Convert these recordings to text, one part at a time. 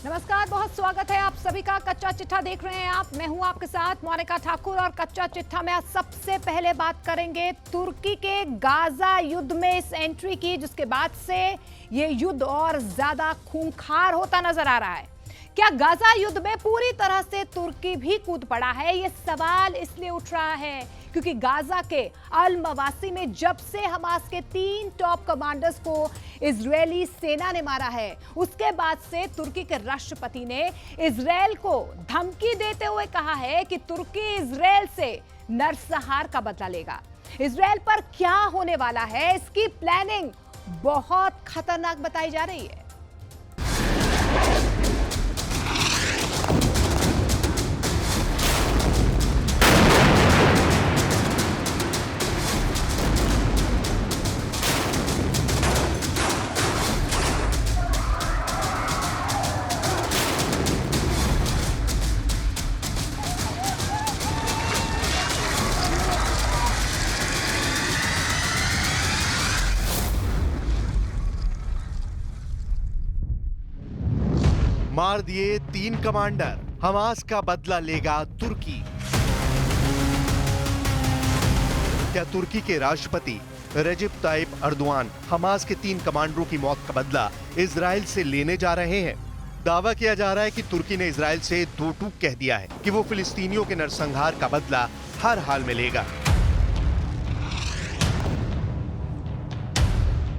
नमस्कार, बहुत स्वागत है आप सभी का। कच्चा चिट्ठा देख रहे हैं आप। मैं हूं आपके साथ मोनिका ठाकुर और कच्चा चिट्ठा में आज सबसे पहले बात करेंगे तुर्की के गाजा युद्ध में इस एंट्री की, जिसके बाद से ये युद्ध और ज्यादा खूंखार होता नजर आ रहा है। क्या गाजा युद्ध में पूरी तरह से तुर्की भी कूद पड़ा है? ये सवाल इसलिए उठ रहा है क्योंकि गाजा के अल मवासी में जब से हमास के 3 टॉप कमांडर्स को इजरायली सेना ने मारा है, उसके बाद से तुर्की के राष्ट्रपति ने इजरायल को धमकी देते हुए कहा है कि तुर्की इजरायल से नरसंहार का बदला लेगा। इजरायल पर क्या होने वाला है, इसकी प्लानिंग बहुत खतरनाक बताई जा रही है। मार दिए 3 कमांडर, हमास का बदला लेगा तुर्की। क्या तुर्की के राष्ट्रपति रजब ताइप अर्दोआन हमास के 3 कमांडरों की मौत का बदला इजराइल से लेने जा रहे हैं? दावा किया जा रहा है कि तुर्की ने इजराइल से दो टूक कह दिया है कि वो फिलिस्तीनियों के नरसंहार का बदला हर हाल में लेगा।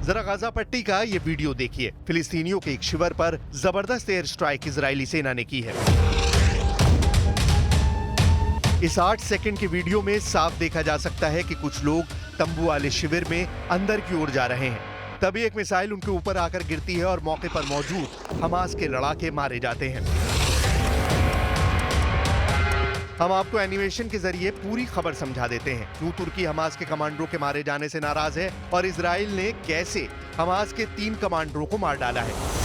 जरा गाजा पट्टी का ये वीडियो देखिए। फिलिस्तीनियों के एक शिविर पर जबरदस्त एयर स्ट्राइक इजरायली सेना ने की है। इस 8 सेकंड के वीडियो में साफ देखा जा सकता है कि कुछ लोग तंबू वाले शिविर में अंदर की ओर जा रहे हैं। तभी एक मिसाइल उनके ऊपर आकर गिरती है और मौके पर मौजूद हमास के लड़ाके मारे जाते हैं। हम आपको एनिमेशन के जरिए पूरी खबर समझा देते हैं। क्यों तुर्की हमास के कमांडरों के मारे जाने से नाराज है और इजराइल ने कैसे हमास के 3 कमांडरों को मार डाला है।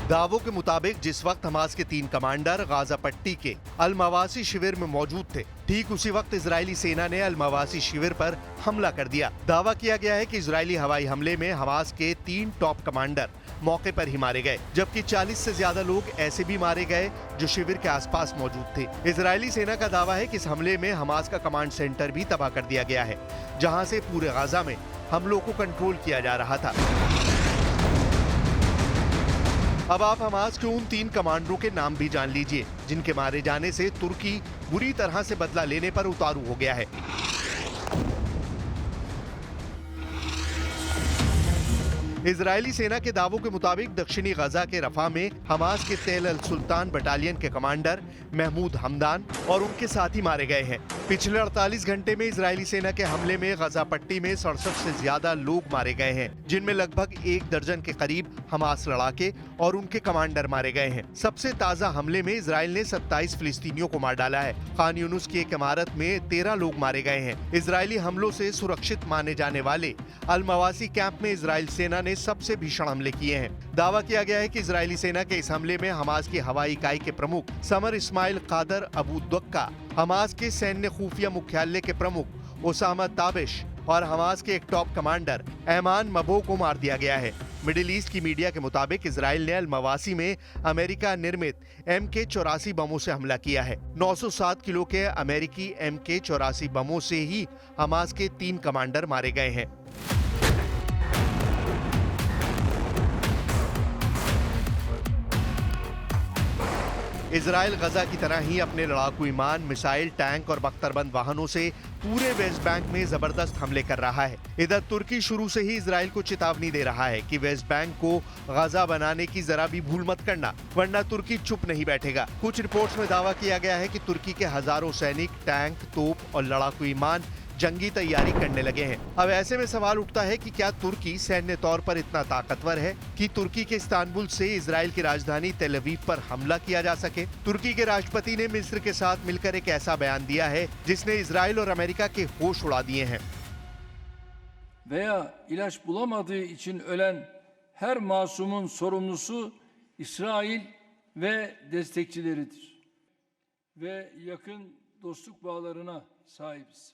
दावों के मुताबिक जिस वक्त हमास के 3 कमांडर गाजा पट्टी के अल मवासी शिविर में मौजूद थे, ठीक उसी वक्त इजरायली सेना ने अल मवासी शिविर पर हमला कर दिया। दावा किया गया है कि इजरायली हवाई हमले में हमास के 3 टॉप कमांडर मौके पर ही मारे गए, जबकि 40 से ज्यादा लोग ऐसे भी मारे गए जो शिविर के आसपास मौजूद थे। इजरायली सेना का दावा है कि इस हमले में हमास का कमांड सेंटर भी तबाह कर दिया गया है, जहां से पूरे गाजा में हमलों को कंट्रोल किया जा रहा था। अब आप हमास के उन 3 कमांडरों के नाम भी जान लीजिए जिनके मारे जाने से तुर्की बुरी तरह से बदला लेने पर उतारू हो गया है। इजरायली सेना के दावों के मुताबिक दक्षिणी गजा के रफा में हमास के तेल अल सुल्तान बटालियन के कमांडर महमूद हमदान और उनके साथी मारे गए हैं। पिछले 48 घंटे में इजरायली सेना के हमले में गजा पट्टी में 67 से ज्यादा लोग मारे गए हैं, जिनमें लगभग 1 दर्जन के करीब हमास लड़ाके और उनके कमांडर मारे गए हैं। सबसे ताजा हमले में इजराइल ने 27 फिलिस्तीनियों को मार डाला है। खान यूनुस की एक इमारत में 13 लोग मारे गए हैं। इजरायली हमलों से सुरक्षित माने जाने वाले अल मवासी कैंप में इजराइल सेना ने सबसे भीषण हमले किए हैं। दावा किया गया है कि इजरायली सेना के इस हमले में हमास की हवाई इकाई के प्रमुख समर इस्माइल कादर अबू दुक्का, हमास के सैन्य खुफिया मुख्यालय के प्रमुख ओसामा ताबिश और हमास के एक टॉप कमांडर ऐमान मबो को मार दिया गया है। मिडिल ईस्ट की मीडिया के मुताबिक इजराइल ने अल मवासी में अमेरिका निर्मित MK-84 बमों से हमला किया है। 907 किलो के अमेरिकी MK-84 बमों से ही हमास के 3 कमांडर मारे गए हैं। इजराइल गजा की तरह ही अपने लड़ाकू विमान, मिसाइल, टैंक और बख्तरबंद वाहनों से पूरे वेस्ट बैंक में जबरदस्त हमले कर रहा है। इधर तुर्की शुरू से ही इजराइल को चेतावनी दे रहा है कि वेस्ट बैंक को गजा बनाने की जरा भी भूल मत करना, वरना तुर्की चुप नहीं बैठेगा। कुछ रिपोर्ट्स में दावा किया गया है कि तुर्की के हजारों सैनिक, टैंक, तोप और लड़ाकू विमान जंगी तैयारी करने लगे हैं। अब ऐसे में सवाल उठता है कि क्या तुर्की सैन्य तौर पर इतना ताकतवर है कि तुर्की के इस्तांबुल से इजराइल की राजधानी तेल अवीव पर हमला किया जा सके? तुर्की के राष्ट्रपति ने मिस्र के साथ मिलकर एक ऐसा बयान दिया है जिसने इजराइल और अमेरिका के होश उड़ा दिए हैं। Veya ilaç bulamadığı için ölen her masumun sorumlusu İsrail ve destekçileridir. Ve yakın dostluk bağlarına sahibiz.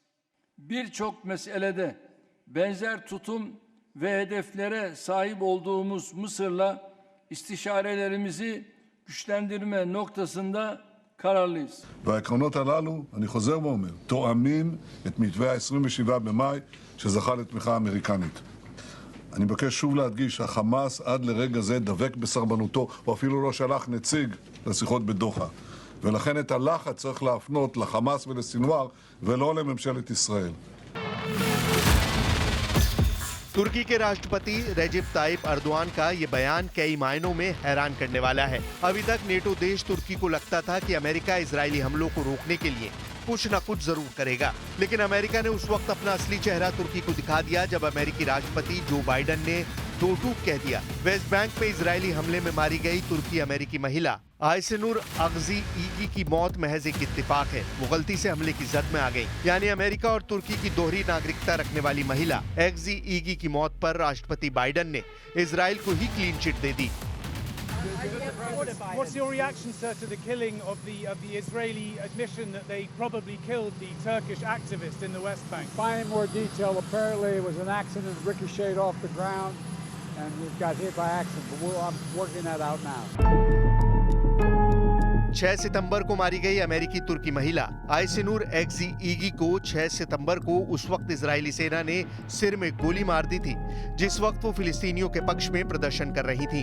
Birçok meselede benzer tutum ve hedeflere sahip olduğumuz Mısır'la istişarelerimizi güçlendirme noktasında kararlıyız. והעקרונות הללו, אני חוזר ואומר, תואמים את מתווה ה-27 במאי שזכה לתמיכה אמריקנית. אני מבקש שוב להדגיש, החמאס עד לרגע זה דבק בסרבנותו, או אפילו לא שלח נציג לשיחות בדוחה. ולכן את הלחץ צריך להפנות לחמאס ולסינואר ולא לממשלת ישראל. तुर्की के राष्ट्रपति रेजिप type Erdogan का ये बयान कई मायनों में हैरान करने वाला है। अभी तक नेटो देश तुर्की को लगता था कि अमेरिका इजरायली हमलों को रोकने के लिए कुछ न कुछ जरूर करेगा, लेकिन अमेरिका ने उस वक्त अपना असली चेहरा तुर्की को दिखा दिया जब अमेरिकी राष्ट्रपति जो बाइडेन ने दो टूक कह दिया। वेस्ट बैंक पे इजरायली हमले में मारी गई तुर्की अमेरिकी महिला आयसेनूर अगजी ईगी की मौत महज एक इत्तेफाक है, वो गलती से हमले की जद में आ गई। यानी अमेरिका और तुर्की की दोहरी नागरिकता रखने वाली महिला एगजी ईगी की मौत पर राष्ट्रपति बाइडेन ने इजराइल को ही क्लीन चिट दे दी। What's your reaction, sir, to the killing of the Israeli admission that they probably killed the Turkish activist in the West Bank? Finding more detail, apparently it was an accident, ricocheted off the ground, and he got hit by accident. But I'm working that out now. 6 सितंबर को मारी गई अमेरिकी तुर्की महिला आयसेनूर एगजी ईगी को 6 सितंबर को उस वक्त Israeli सेना ने सिर में गोली मार दी थी, जिस वक्त वो फिलिस्तीनियों के पक्ष में प्रदर्शन कर रही थी।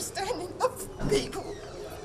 Standing up for people,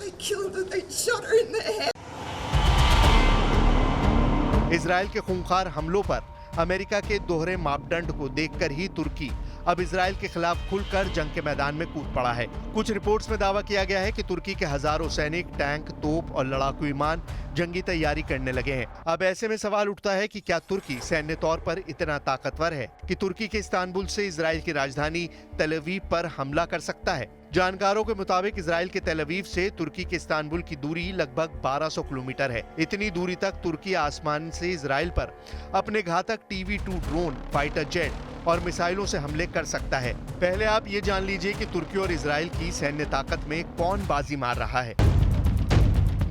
They killed her, they shot her in the head. Israel के खूंखार हमलों पर अमेरिका के दोहरे मापदंड को देखकर ही तुर्की अब इजराइल के खिलाफ खुलकर जंग के मैदान में कूद पड़ा है। कुछ रिपोर्ट्स में दावा किया गया है कि तुर्की के हजारों सैनिक, टैंक, तोप और लड़ाकू विमान जंगी तैयारी करने लगे हैं। अब ऐसे में सवाल उठता है कि क्या तुर्की सैन्य तौर पर इतना ताकतवर है कि तुर्की के इस्तांबुल से इजराइल की राजधानी तेल अवीव पर हमला कर सकता है? जानकारों के मुताबिक इजराइल के तेल अवीव से तुर्की के इस्तांबुल की दूरी लगभग 1200 किलोमीटर है। इतनी दूरी तक तुर्की आसमान से इजराइल पर अपने घातक TB2 ड्रोन, फाइटर जेट और मिसाइलों से हमले कर सकता है। पहले आप ये जान लीजिए कि तुर्की और इजराइल की सैन्य ताकत में कौन बाजी मार रहा है।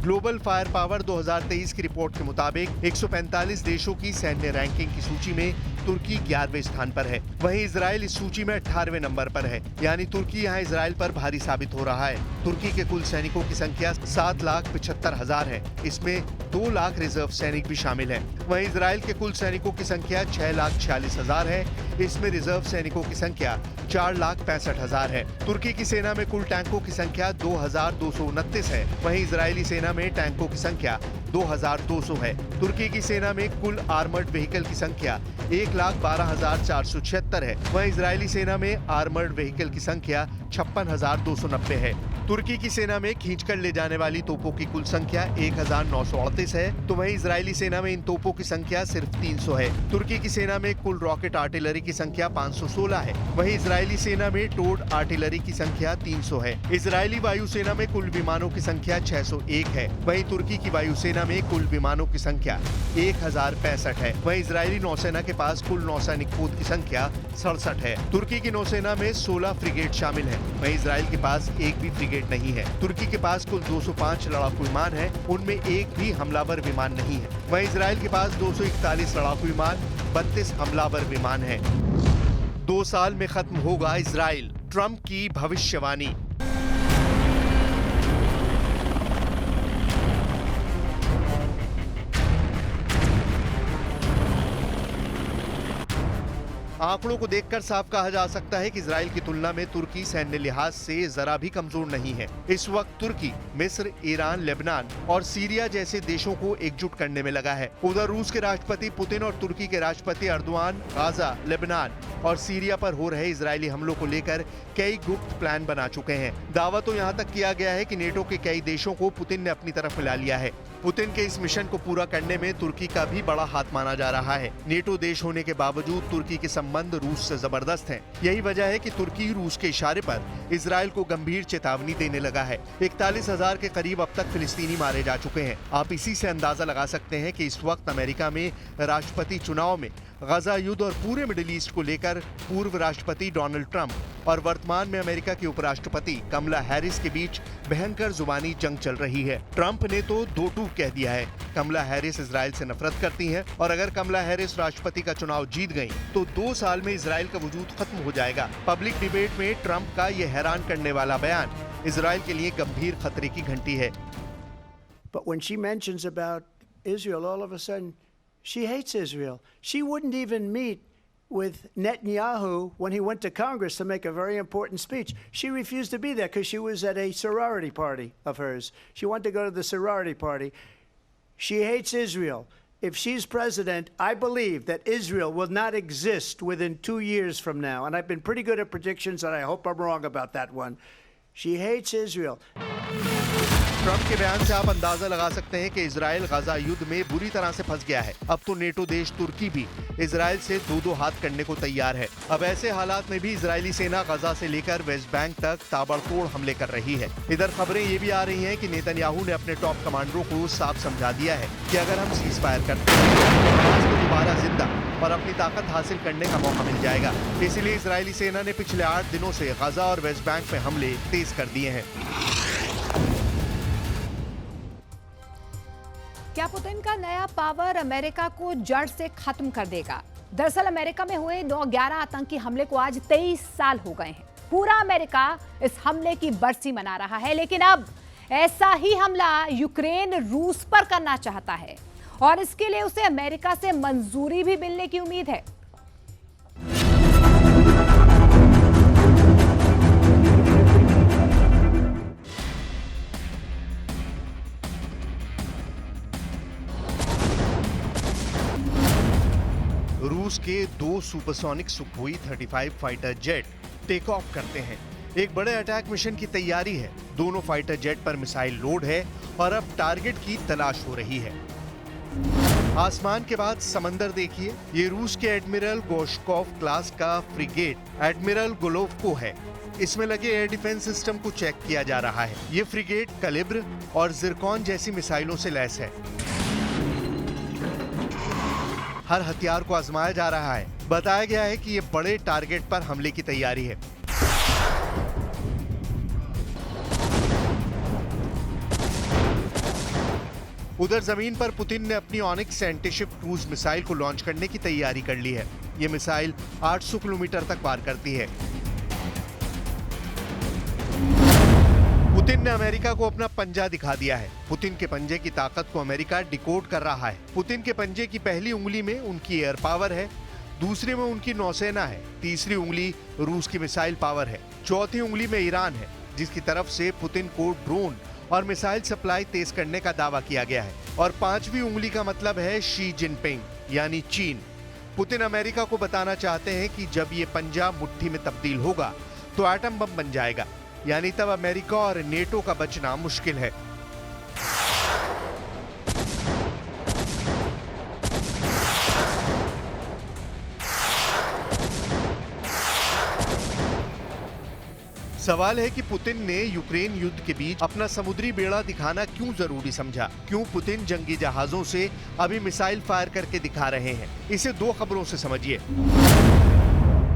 ग्लोबल फायर पावर 2023 की रिपोर्ट के मुताबिक 145 देशों की सैन्य रैंकिंग की सूची में तुर्की 11वें स्थान पर है। वहीं इजराइल इस सूची में 18वें नंबर पर है, यानी तुर्की यहां इजराइल पर भारी साबित हो रहा है। तुर्की के कुल सैनिकों की संख्या 7,75,000 है, इसमें 2 लाख रिजर्व सैनिक भी शामिल हैं। वहीं इजराइल के कुल सैनिकों की संख्या 6,46,000 है, इसमें रिजर्व सैनिकों की संख्या 4,65,000 है। तुर्की की सेना में कुल टैंकों की संख्या 2,229 है, वहीं इजरायली सेना में टैंकों की संख्या 2,200 है। तुर्की की सेना में कुल आर्मर्ड व्हीकल की संख्या 1,12,476 है, वहीं इजरायली सेना में आर्मर्ड व्हीकल की संख्या 56,290 है। तुर्की की सेना में खींचकर ले जाने वाली तोपों की कुल संख्या 1,938 है, तो वहीं इजरायली सेना में इन तोपों की संख्या सिर्फ 300 है। तुर्की की सेना में कुल रॉकेट आर्टिलरी की संख्या 516 है, वहीं इजरायली सेना में टोड आर्टिलरी की संख्या 300 है। इजरायली वायुसेना में कुल विमानों की संख्या 601 है, वहीं तुर्की की वायुसेना में कुल विमानों की संख्या 1,065 है। वहीं इजरायली नौसेना के पास कुल नौसैनिक पोत की संख्या 67 है। तुर्की की नौसेना में 16 फ्रिगेट शामिल है, वहीं इजराइल के पास एक भी फ्रिगेट नहीं है। तुर्की के पास कुल 205 लड़ाकू विमान है, उनमें एक भी हमलावर विमान नहीं है। वहीं इजराइल के पास 241 लड़ाकू विमान, 32 हमलावर विमान है। 2 साल में खत्म होगा इजराइल, ट्रंप की भविष्यवाणी। आंकड़ों को देखकर साफ कहा जा सकता है कि इजराइल की तुलना में तुर्की सैन्य लिहाज से जरा भी कमजोर नहीं है। इस वक्त तुर्की मिस्र, ईरान, लेबनान और सीरिया जैसे देशों को एकजुट करने में लगा है। उधर रूस के राष्ट्रपति पुतिन और तुर्की के राष्ट्रपति अर्दोआन गाजा, लेबनान और सीरिया पर हो रहे इजरायली हमलों को लेकर कई गुप्त प्लान बना चुके हैं। दावा तो यहाँ तक किया गया है कि नेटो के कई देशों को पुतिन ने अपनी तरफ मिला लिया है। पुतिन के इस मिशन को पूरा करने में तुर्की का भी बड़ा हाथ माना जा रहा है। नेटो देश होने के बावजूद तुर्की के संबंध रूस से जबरदस्त हैं। यही वजह है कि तुर्की रूस के इशारे पर इजराइल को गंभीर चेतावनी देने लगा है। 41,000 के करीब अब तक फिलिस्तीनी मारे जा चुके हैं। आप इसी से अंदाजा लगा सकते हैं कि इस वक्त अमेरिका में राष्ट्रपति चुनाव में गजा युद्ध और पूरे मिडिल ईस्ट को लेकर पूर्व राष्ट्रपति डोनाल्ड ट्रंप और वर्तमान में अमेरिका की उपराष्ट्रपति कमला हैरिस के बीच भयंकर जुबानी जंग चल रही है। ट्रंप ने तो दो टूक कह दिया है। कमला हैरिस इजराइल से नफरत करती हैं और अगर कमला हैरिस राष्ट्रपति का चुनाव जीत गईं, तो 2 साल में इजराइल का वजूद खत्म हो जाएगा। पब्लिक डिबेट में ट्रंप का ये हैरान करने वाला बयान इजराइल के लिए गंभीर खतरे की घंटी है। But when she mentions about Israel, all of a sudden, she hates Israel. She wouldn't even meet with Netanyahu when he went to Congress to make a very important speech. She refused to be there because she was at a sorority party of hers. She wanted to go to the sorority party. She hates Israel. If she's president, I believe that Israel will not exist within 2 years from now. And I've been pretty good at predictions, and I hope I'm wrong about that one. She hates Israel. Trump के बयान से आप अंदाजा लगा सकते हैं कि Israel गजा युद्ध में बुरी तरह से फंस गया है। अब तो नेटो देश तुर्की भी इजराइल से दो हाथ करने को तैयार है। अब ऐसे हालात में भी इजरायली सेना गजा से लेकर वेस्ट बैंक तक ताबड़तोड़ हमले कर रही है। इधर खबरें ये भी आ रही हैं कि नेतन्याहू ने अपने टॉप कमांडरों को साफ समझा दिया है कि अगर हम सीज फायर करते हैं तो हमास को दोबारा जिंदा और अपनी ताकत हासिल करने का मौका मिल जाएगा। इसीलिए इजरायली सेना ने पिछले 8 दिनों से गजा और वेस्ट बैंक में हमले तेज कर दिए हैं। क्या पुतिन का नया पावर अमेरिका को जड़ से खत्म कर देगा? दरअसल अमेरिका में हुए 9/11 आतंकी हमले को आज 23 साल हो गए हैं। पूरा अमेरिका इस हमले की बरसी मना रहा है, लेकिन अब ऐसा ही हमला यूक्रेन रूस पर करना चाहता है और इसके लिए उसे अमेरिका से मंजूरी भी मिलने की उम्मीद है। रूस के 2 supersonic Sukhoi 35 fighter jet take off करते हैं। एक बड़े अटैक मिशन की तैयारी है। दोनों फाइटर जेट पर मिसाइल लोड है और अब टारगेट की तलाश हो रही है। आसमान के बाद समंदर देखिए। ये रूस के एडमिरल गोशकोव क्लास का फ्रिगेट एडमिरल गोलोवको है। इसमें लगे एयर डिफेंस सिस्टम को चेक किया जा रहा है। ये फ्रिगेट कलिब्र और जिरकॉन जैसी मिसाइलों से लैस है। हर हथियार को आजमाया जा रहा है। बताया गया है कि ये बड़े टारगेट पर हमले की तैयारी है। उधर जमीन पर पुतिन ने अपनी ऑनिक्स एंटीशिप क्रूज मिसाइल को लॉन्च करने की तैयारी कर ली है। ये मिसाइल 800 किलोमीटर तक पार करती है। पुतिन ने अमेरिका को अपना पंजा दिखा दिया है। पुतिन के पंजे की ताकत को अमेरिका डिकोड कर रहा है। पुतिन के पंजे की पहली उंगली में उनकी एयर पावर है, दूसरी में उनकी नौसेना है, तीसरी उंगली रूस की मिसाइल पावर है, चौथी उंगली में ईरान है, जिसकी तरफ से पुतिन को ड्रोन और मिसाइल सप्लाई तेज करने का दावा किया गया है। और 5वीं उंगली का मतलब है शी जिनपिंग यानी चीन। पुतिन अमेरिका को बताना चाहते हैं कि जब ये पंजा मुट्ठी में तब्दील होगा तो एटम बम बन जाएगा, यानी तब अमेरिका और नेटो का बचना मुश्किल है। सवाल है कि पुतिन ने यूक्रेन युद्ध के बीच अपना समुद्री बेड़ा दिखाना क्यों जरूरी समझा? क्यों पुतिन जंगी जहाजों से अभी मिसाइल फायर करके दिखा रहे हैं? इसे 2 खबरों से समझिए।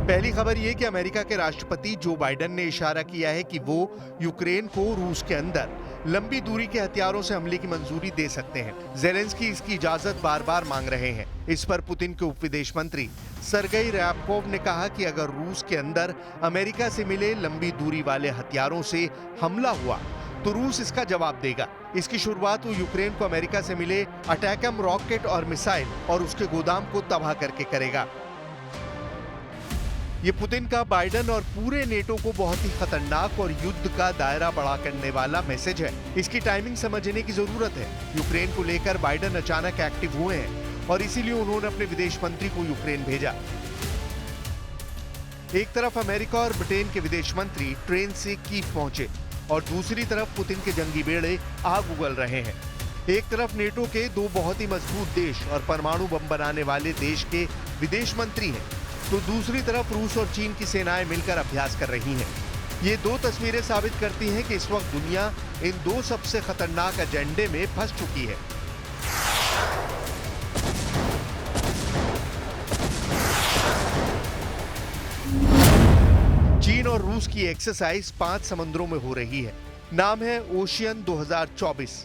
पहली खबर ये कि अमेरिका के राष्ट्रपति जो बाइडेन ने इशारा किया है कि वो यूक्रेन को रूस के अंदर लंबी दूरी के हथियारों से हमले की मंजूरी दे सकते हैं। ज़ेलेंस्की इसकी इजाजत बार-बार मांग रहे हैं। इस पर पुतिन के उप विदेश मंत्री सरगेई रयाबकोव ने कहा कि अगर रूस के अंदर अमेरिका से मिले लंबी दूरी वाले हथियारों से हमला हुआ तो रूस इसका जवाब देगा। इसकी शुरुआत वो यूक्रेन को अमेरिका से मिले अटैकम रॉकेट और मिसाइल और उसके गोदाम को तबाह करके करेगा। ये पुतिन का बाइडेन और पूरे नेटो को बहुत ही खतरनाक और युद्ध का दायरा बड़ा करने वाला मैसेज है। इसकी टाइमिंग समझने की जरूरत है। यूक्रेन को लेकर बाइडेन अचानक एक्टिव हुए हैं और इसीलिए उन्होंने अपने विदेश मंत्री को यूक्रेन भेजा। एक तरफ अमेरिका और ब्रिटेन के विदेश मंत्री ट्रेन से कीव पहुंचे और दूसरी तरफ पुतिन के जंगी बेड़े आग उगल रहे हैं। एक तरफ नेटो के 2 बहुत ही मजबूत देश और परमाणु बम बनाने वाले देश के विदेश मंत्री हैं, तो दूसरी तरफ रूस और चीन की सेनाएं मिलकर अभ्यास कर रही हैं। ये 2 तस्वीरें साबित करती हैं कि इस वक्त दुनिया इन 2 सबसे खतरनाक एजेंडे में फंस चुकी है। चीन और रूस की एक्सरसाइज 5 समुद्रों में हो रही है। नाम है ओशियन 2024।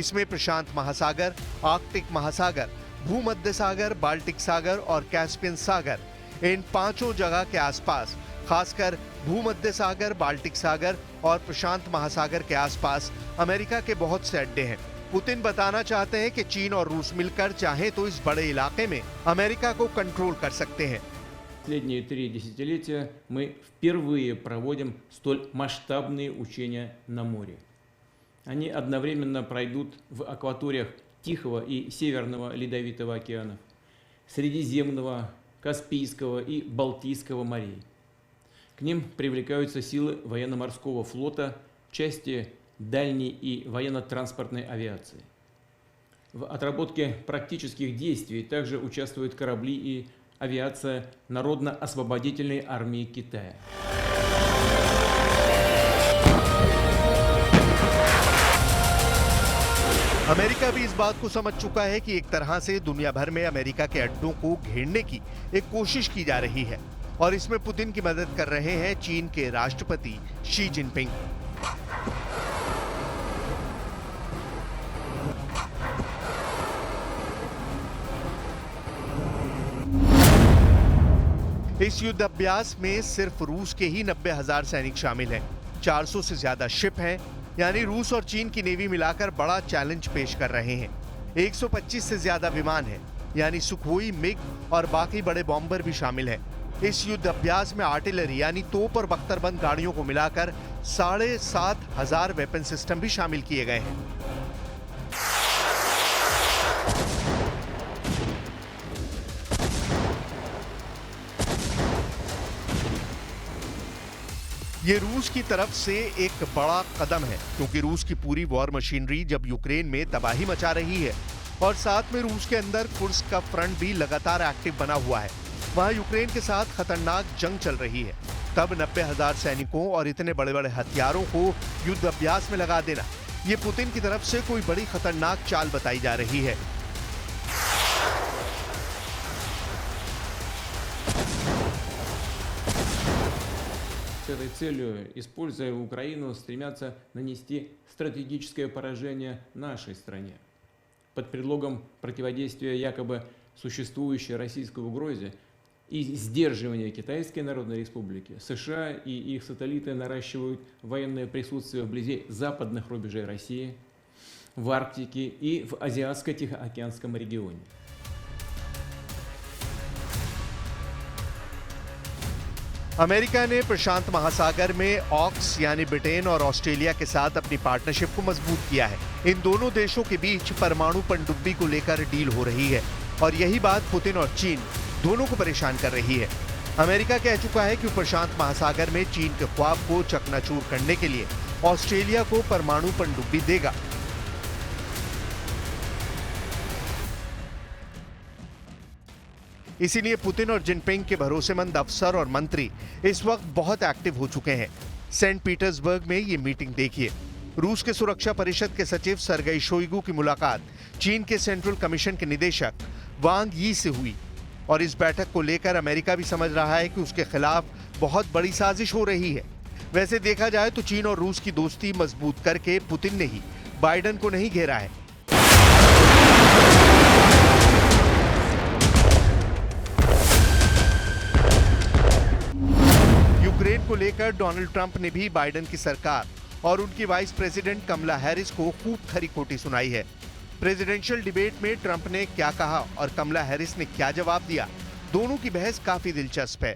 इसमें प्रशांत महासागर, आर्कटिक महासागर, भूमध्य सागर, बाल्टिक सागर और कैस्पियन सागर, इन 5 जगह के आसपास, खासकर भूमध्य सागर, बाल्टिक सागर और प्रशांत महासागर के आसपास अमेरिका के बहुत से अड्डे हैं। पुतिन बताना चाहते हैं कि चीन और रूस मिलकर चाहे तो इस बड़े इलाके में अमेरिका को कंट्रोल कर सकते हैं। Последние 3 десятилетия мы впервые проводим столь масштабные учения на море. Они одновременно пройдут в акваториях Тихого и Северного Ледовитого океанов, Средиземного, Каспийского и Балтийского морей. К ним привлекаются силы военно-морского флота, части дальней и военно-транспортной авиации. В отработке практических действий также участвуют корабли и авиация Народно-освободительной армии Китая. अमेरिका भी इस बात को समझ चुका है कि एक तरह से दुनिया भर में अमेरिका के अड्डों को घेरने की एक कोशिश की जा रही है और इसमें पुतिन की मदद कर रहे हैं चीन के राष्ट्रपति शी जिनपिंग। इस युद्ध अभ्यास में सिर्फ रूस के ही 90,000 सैनिक शामिल हैं। 400 से ज्यादा शिप हैं, यानी रूस और चीन की नेवी मिलाकर बड़ा चैलेंज पेश कर रहे हैं। 125 से ज्यादा विमान हैं, यानी सुखोई, मिग और बाकी बड़े बॉम्बर भी शामिल हैं। इस युद्ध अभ्यास में आर्टिलरी यानी तोप और बख्तरबंद गाड़ियों को मिलाकर 7,500 वेपन सिस्टम भी शामिल किए गए हैं। ये रूस की तरफ से एक बड़ा कदम है, क्योंकि रूस की पूरी वॉर मशीनरी जब यूक्रेन में तबाही मचा रही है और साथ में रूस के अंदर कुर्स्क का फ्रंट भी लगातार एक्टिव बना हुआ है, वहां यूक्रेन के साथ खतरनाक जंग चल रही है, तब 90,000 सैनिकों और इतने बड़े बड़े हथियारों को युद्ध अभ्यास में लगा देना, ये पुतिन की तरफ से कोई बड़ी खतरनाक चाल बताई जा रही है। С этой целью, используя Украину, стремятся нанести стратегическое поражение нашей стране. Под предлогом противодействия якобы существующей российской угрозе и сдерживания Китайской Народной Республики, США и их сателлиты наращивают военное присутствие вблизи западных рубежей России, в Арктике и в Азиатско-Тихоокеанском регионе. अमेरिका ने प्रशांत महासागर में ऑक्स यानी ब्रिटेन और ऑस्ट्रेलिया के साथ अपनी पार्टनरशिप को मजबूत किया है। इन दोनों देशों के बीच परमाणु पनडुब्बी को लेकर डील हो रही है और यही बात पुतिन और चीन दोनों को परेशान कर रही है। अमेरिका कह चुका है कि प्रशांत महासागर में चीन के ख्वाब को चकनाचूर करने के लिए ऑस्ट्रेलिया को परमाणु पनडुब्बी देगा। इसीलिए पुतिन और जिनपिंग के भरोसेमंद अफसर और मंत्री इस वक्त बहुत एक्टिव हो चुके हैं। सेंट पीटर्सबर्ग में ये मीटिंग देखिए। रूस के सुरक्षा परिषद के सचिव सरगई शोइगु की मुलाकात चीन के सेंट्रल कमीशन के निदेशक वांग यी से हुई और इस बैठक को लेकर अमेरिका भी समझ रहा है कि उसके खिलाफ बहुत बड़ी साजिश हो रही है। वैसे देखा जाए तो चीन और रूस की दोस्ती मजबूत करके पुतिन ने ही बाइडेन को नहीं घेरा है। यूक्रेन को लेकर डोनाल्ड ट्रंप ने भी बाइडेन की सरकार और उनकी वाइस प्रेसिडेंट कमला हैरिस को खूब खरी खोटी सुनाई है। प्रेसिडेंशियल डिबेट में ट्रंप ने क्या कहा और कमला हैरिस ने क्या जवाब दिया, दोनों की बहस काफी दिलचस्प है।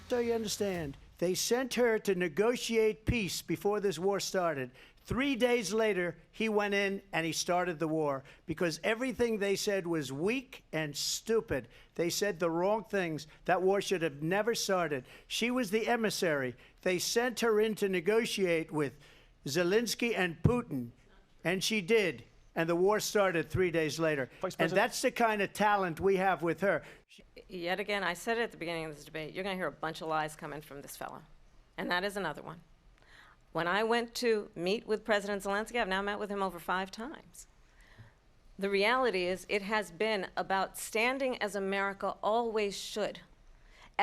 So you understand, they sent her to negotiate peace before this war started. 3 days later, he went in and he started the war because everything they said was weak and stupid. They said the wrong things. That war should have never started. She was the emissary. They sent her in to negotiate with Zelensky and Putin, and she did. And the war started 3 days later. And that's the kind of talent we have with her. Yet again, I said it at the beginning of this debate, you're going to hear a bunch of lies coming from this fella. And that is another one. When I went to meet with President Zelensky, I've now met with him over 5 times. The reality is it has been about standing as America always should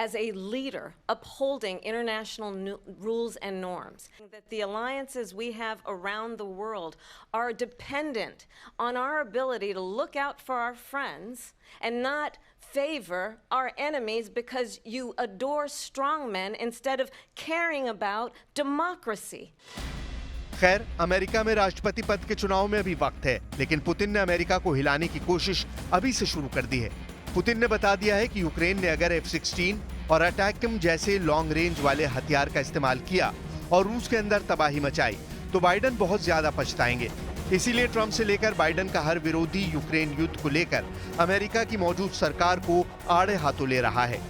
as a leader upholding international rules and norms. That the alliances we have around the world are dependent on our ability to look out for our friends and not favor our enemies because you adore strongmen instead of caring about democracy. खैर, America में राष्ट्रपति पद के चुनाव में अभी वक्त है, लेकिन पुतिन ने अमेरिका को हिलाने की कोशिश अभी से शुरू कर दी है। पुतिन ने बता दिया है कि यूक्रेन ने अगर F-16 और अटैकम जैसे लॉन्ग रेंज वाले हथियार का इस्तेमाल किया और रूस के अंदर तबाही मचाई, तो बाइडन बहुत ज्यादा पछताएंगे। इसीलिए ट्रंप से लेकर बाइडन का हर विरोधी यूक्रेन युद्ध को लेकर अमेरिका की मौजूद सरकार को आड़े हाथों ले रहा है।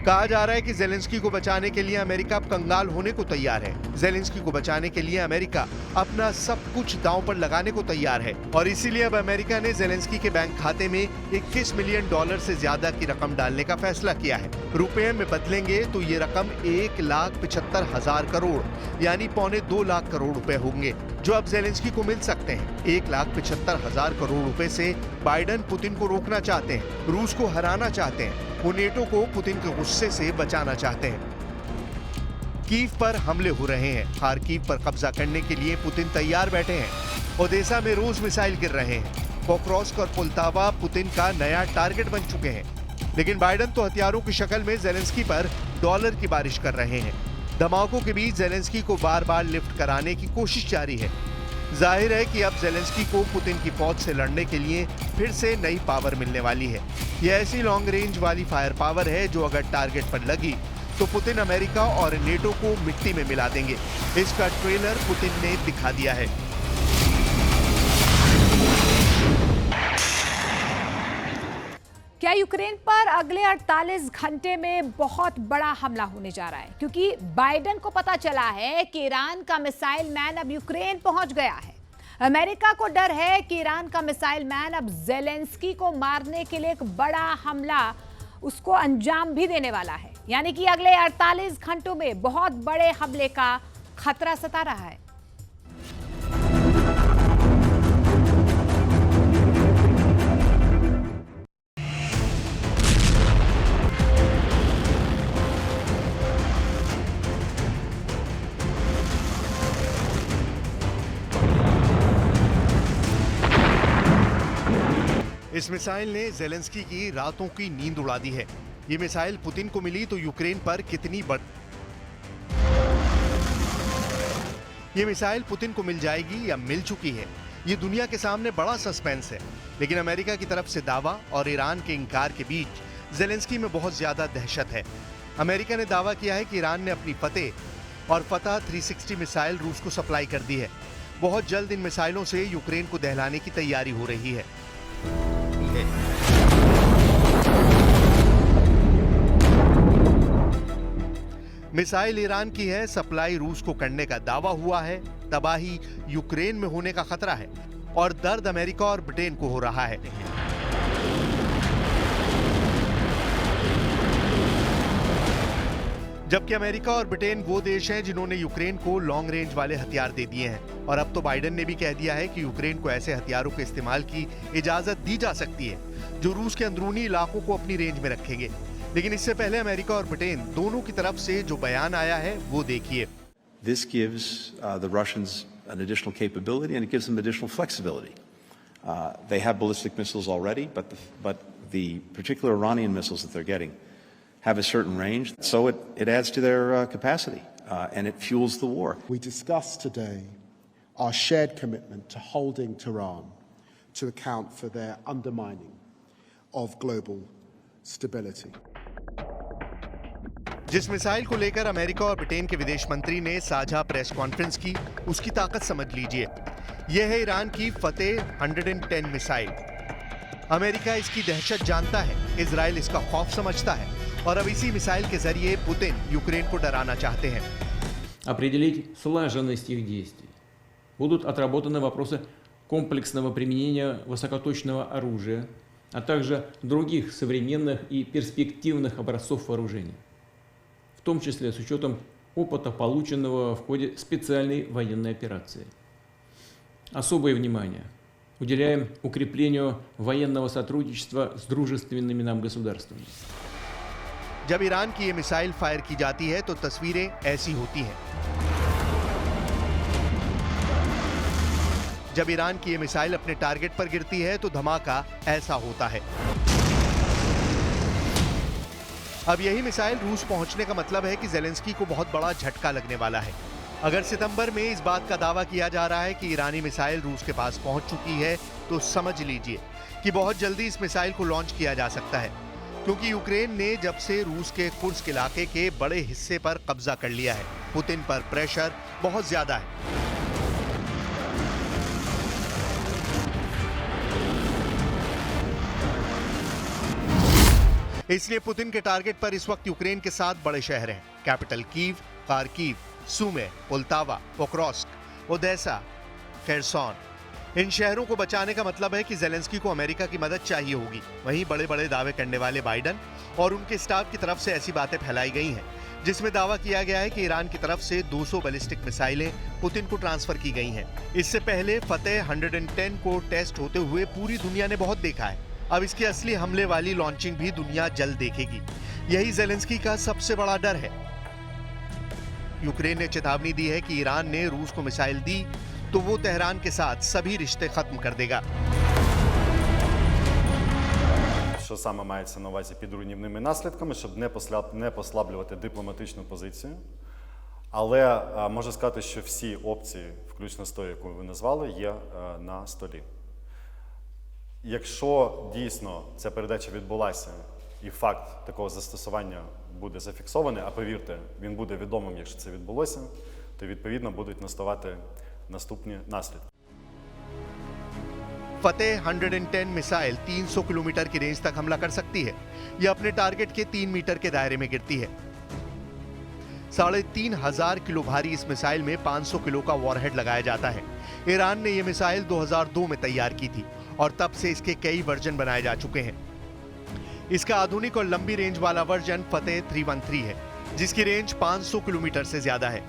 कहा जा रहा है कि ज़ेलेंस्की को बचाने के लिए अमेरिका अब कंगाल होने को तैयार है। ज़ेलेंस्की को बचाने के लिए अमेरिका अपना सब कुछ दांव पर लगाने को तैयार है और इसीलिए अब अमेरिका ने ज़ेलेंस्की के बैंक खाते में $21 मिलियन से ज्यादा की रकम डालने का फैसला किया है। रुपए में बदलेंगे तो ये रकम 1,75,000 करोड़ यानी $1.25 लाख करोड़ रुपए होंगे, जो अब ज़ेलेंस्की को मिल सकते हैं। 1,75,000 करोड़ रुपए से बाइडन पुतिन को रोकना चाहते हैं, रूस को हराना चाहते हैं, वो नेटो को पुतिन के गुस्से से बचाना चाहते हैं। कीव पर हमले हो रहे हैं। खार्किव पर कब्जा करने के लिए पुतिन तैयार बैठे हैं। ओदेसा में रोज मिसाइल गिर रहे हैं। पोक्रोस्क और पुल्तावा पुतिन का नया टारगेट बन चुके हैं। लेकिन बाइडन तो हथियारों की शक्ल में ज़ेलेंस्की पर डॉलर की बारिश कर रहे हैं। धमाकों के बीच ज़ेलेंस्की को बार-बार लिफ्ट कराने की कोशिश जारी है। जाहिर है कि अब ज़ेलेंस्की को पुतिन की फौज से लड़ने के लिए फिर से नई पावर मिलने वाली है। यह ऐसी लॉन्ग रेंज वाली फायर पावर है जो अगर टारगेट पर लगी तो पुतिन अमेरिका और नेटो को मिट्टी में मिला देंगे। इसका ट्रेलर पुतिन ने दिखा दिया है। क्या यूक्रेन पर अगले 48 घंटे में बहुत बड़ा हमला होने जा रहा है? क्योंकि बाइडन को पता चला है कि ईरान का मिसाइल मैन अब यूक्रेन पहुंच गया है। अमेरिका को डर है कि ईरान का मिसाइल मैन अब ज़ेलेंस्की को मारने के लिए एक बड़ा हमला उसको अंजाम भी देने वाला है। यानी कि अगले 48 घंटों में बहुत बड़े हमले का खतरा सता रहा है। इस मिसाइल ने ज़ेलेंस्की की रातों की नींद उड़ा दी है। ये मिसाइल पुतिन को मिली तो यूक्रेन पर कितनी ये मिसाइल पुतिन को मिल जाएगी या मिल चुकी है, ये दुनिया के सामने बड़ा सस्पेंस है। लेकिन अमेरिका की तरफ से दावा और ईरान के इंकार के बीच ज़ेलेंस्की में बहुत ज्यादा दहशत है। अमेरिका ने दावा किया है कि ईरान ने अपनी फतेह और फतह 360 मिसाइल रूस को सप्लाई कर दी है। बहुत जल्द इन मिसाइलों से यूक्रेन को दहलाने की तैयारी हो रही है। मिसाइल ईरान की है, सप्लाई रूस को करने का दावा हुआ है। तबाही यूक्रेन में होने का खतरा है और दर्द अमेरिका और ब्रिटेन को हो रहा है। जबकि अमेरिका और ब्रिटेन वो देश हैं जिन्होंने यूक्रेन को लॉन्ग रेंज वाले हथियार दे दिए हैं और अब तो बाइडन ने भी कह दिया है कि यूक्रेन को ऐसे हथियारों के इस्तेमाल की इजाजत दी जा सकती है जो रूस के अंदरूनी इलाकों को अपनी रेंज में रखेंगे। लेकिन इससे पहले अमेरिका और ब्रिटेन दोनों की तरफ से जो बयान आया है वो देखिए। This gives the Russians an additional capability and it gives them additional flexibility. They have ballistic missiles already, but the particular Iranian missiles that they're getting have a certain range, so it adds to their capacity and it fuels the war. We discussed today our shared commitment to holding Tehran to account for their undermining of global stability. जिस missile को लेकर America और Britain के विदेश मंत्री ने साझा press conference की, उसकी ताकत समझ लीजिए। यह है ईरान की फतेह 110 मिसाइल। अमेरिका इसकी दहशत जानता है, इजराइल इसका खौफ समझता है और अब इसी मिसाइल के जरिए पुतिन यूक्रेन को डराना चाहते हैं। Определить слаженность их действий. Будут отработаны вопросы комплексного применения высокоточного оружия, а также других современных и перспективных образцов вооружений, в том числе с учетом опыта, полученного в ходе специальной военной операции. Особое внимание уделяем укреплению военного сотрудничества с дружественными нам государствами. जब ईरान की ये मिसाइल फायर की जाती है तो तस्वीरें ऐसी होती हैं। जब ईरान की ये मिसाइल अपने टारगेट पर गिरती है तो धमाका ऐसा होता है। अब यही मिसाइल रूस पहुंचने का मतलब है कि ज़ेलेंस्की को बहुत बड़ा झटका लगने वाला है। अगर सितंबर में इस बात का दावा किया जा रहा है कि ईरानी मिसाइल रूस के पास पहुंच चुकी है तो समझ लीजिए कि बहुत जल्दी इस मिसाइल को लॉन्च किया जा सकता है, क्योंकि यूक्रेन ने जब से रूस के कुर्स्क इलाके के बड़े हिस्से पर कब्जा कर लिया है, पुतिन पर प्रेशर बहुत ज्यादा है। इसलिए पुतिन के टारगेट पर इस वक्त यूक्रेन के 7 बड़े शहर हैं: capital Kyiv, Kharkiv, Sumy, Poltava, Pokrovsk, Odesa, Kherson. इन शहरों को बचाने का मतलब है कि ज़ेलेंस्की को अमेरिका की मदद चाहिए होगी। वहीं बड़े बड़े दावे करने वाले बाइडन और उनके स्टाफ की तरफ से ऐसी बातें फैलाई गई हैं जिसमें दावा किया गया है कि ईरान की तरफ से 200 बैलिस्टिक मिसाइलें पुतिन को ट्रांसफर की गई हैं। इससे पहले फतेह 110 को टेस्ट होते हुए पूरी दुनिया ने बहुत देखा है। अब इसकी असली हमले वाली लॉन्चिंग भी दुनिया जल्द देखेगी। यही ज़ेलेंस्की का सबसे बड़ा डर है। यूक्रेन ने चेतावनी दी है कि ईरान ने रूस को मिसाइल दी तो वो तेहरान के साथ सभी रिश्ते खत्म कर देगा। Що саме мається на увазі під руйнівними наслідками, щоб не послаблювати дипломатичну позицію. Але можу сказати, що всі опції, включно з тою, яку ви назвали, є на столі. Якщо дійсно ця передача відбулася і факт такого застосування буде зафіксований, а повірте, він буде відомим, якщо це відбулося, то відповідно будуть наставати наступні наслідки. फतेह 110 मिसाइल 300 किलोमीटर की रेंज तक हमला कर सकती है। यह अपने टारगेट के 3 मीटर के दायरे में गिरती है। 3,500 किलो भारी इस मिसाइल में 500 किलो का वॉरहेड लगाया जाता है। ईरान ने यह मिसाइल 2002 में तैयार की थी और तब से इसके कई वर्जन बनाए जा चुके हैं। इसका आधुनिक और लंबी रेंज वाला वर्जन फतेह 313 है, जिसकी रेंज 500 किलोमीटर से ज्यादा है।